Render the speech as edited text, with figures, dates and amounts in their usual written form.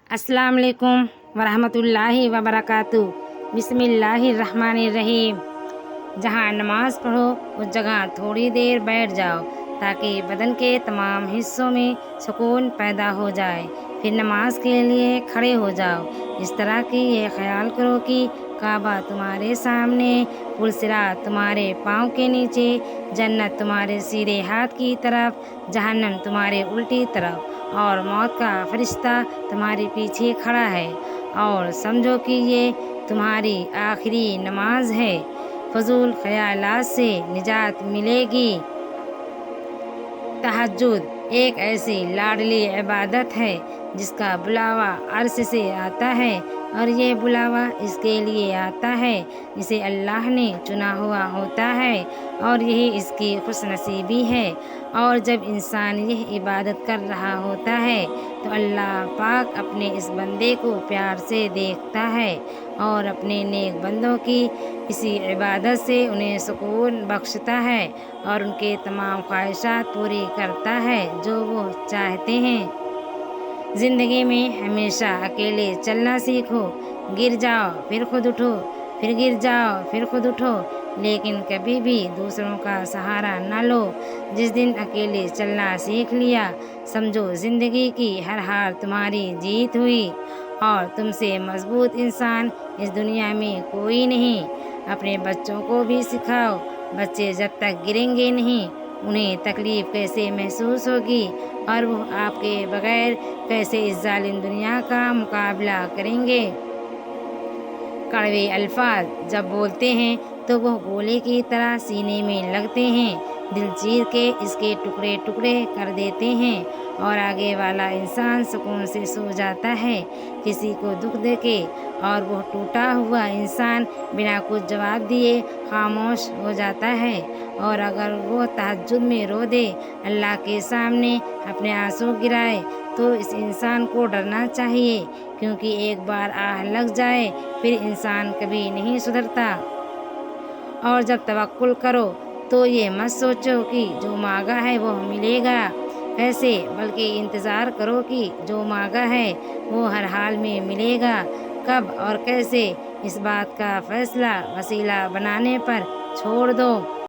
السلام علیکم ورحمۃ اللہ وبرکاتہ۔ بسم اللہ الرحمن الرحیم۔ جہاں نماز پڑھو اس جگہ تھوڑی دیر بیٹھ جاؤ تاکہ بدن کے تمام حصوں میں سکون پیدا ہو جائے، پھر نماز کے لیے کھڑے ہو جاؤ۔ اس طرح کہ یہ خیال کرو کہ کعبہ تمہارے سامنے، پلصراط تمہارے پاؤں کے نیچے، جنت تمہارے سیدھے ہاتھ کی طرف، جہنم تمہارے الٹی طرف، اور موت کا فرشتہ تمہارے پیچھے کھڑا ہے، اور سمجھو کہ یہ تمہاری آخری نماز ہے۔ فضول خیالات سے نجات ملے گی۔ تہجد ایک ایسی لاڈلی عبادت ہے جس کا بلاوا عرش سے آتا ہے، اور یہ بلاوا اس کے لیے آتا ہے جسے اللہ نے چنا ہوا ہوتا ہے، اور یہی اس کی خوش نصیبی ہے۔ اور جب انسان یہ عبادت کر رہا ہوتا ہے تو اللہ پاک اپنے اس بندے کو پیار سے دیکھتا ہے، اور اپنے نیک بندوں کی اسی عبادت سے انہیں سکون بخشتا ہے، اور ان کے تمام خواہشات پوری کرتا ہے جو وہ چاہتے ہیں۔ زندگی میں ہمیشہ اکیلے چلنا سیکھو۔ گر جاؤ پھر خود اٹھو، پھر گر جاؤ پھر خود اٹھو، لیکن کبھی بھی دوسروں کا سہارا نہ لو۔ جس دن اکیلے چلنا سیکھ لیا، سمجھو زندگی کی ہر ہار تمہاری جیت ہوئی، اور تم سے مضبوط انسان اس دنیا میں کوئی نہیں۔ اپنے بچوں کو بھی سکھاؤ، بچے جب تک گریں گے نہیں انہیں تکلیف کیسے محسوس ہوگی، اور وہ آپ کے بغیر کیسے اس ظالم دنیا کا مقابلہ کریں گے۔ کڑوے الفاظ جب بولتے ہیں تو وہ گولے کی طرح سینے میں لگتے ہیں، دل چیر کے اس کے ٹکڑے ٹکڑے کر دیتے ہیں، اور آگے والا انسان سکون سے سو جاتا ہے کسی کو دکھ دے کے، اور وہ ٹوٹا ہوا انسان بنا کچھ جواب دیے خاموش ہو جاتا ہے۔ اور اگر وہ تہجد میں رو دے، اللہ کے سامنے اپنے آنسو گرائے، تو اس انسان کو ڈرنا چاہیے، کیونکہ ایک بار آہ لگ جائے پھر انسان کبھی نہیں سدھرتا۔ اور جب توکل کرو تو یہ مت سوچو کہ جو مانگا ہے وہ ملے گا کیسے، بلکہ انتظار کرو کہ جو مانگا ہے وہ ہر حال میں ملے گا۔ کب اور کیسے، اس بات کا فیصلہ وسیلہ بنانے پر چھوڑ دو۔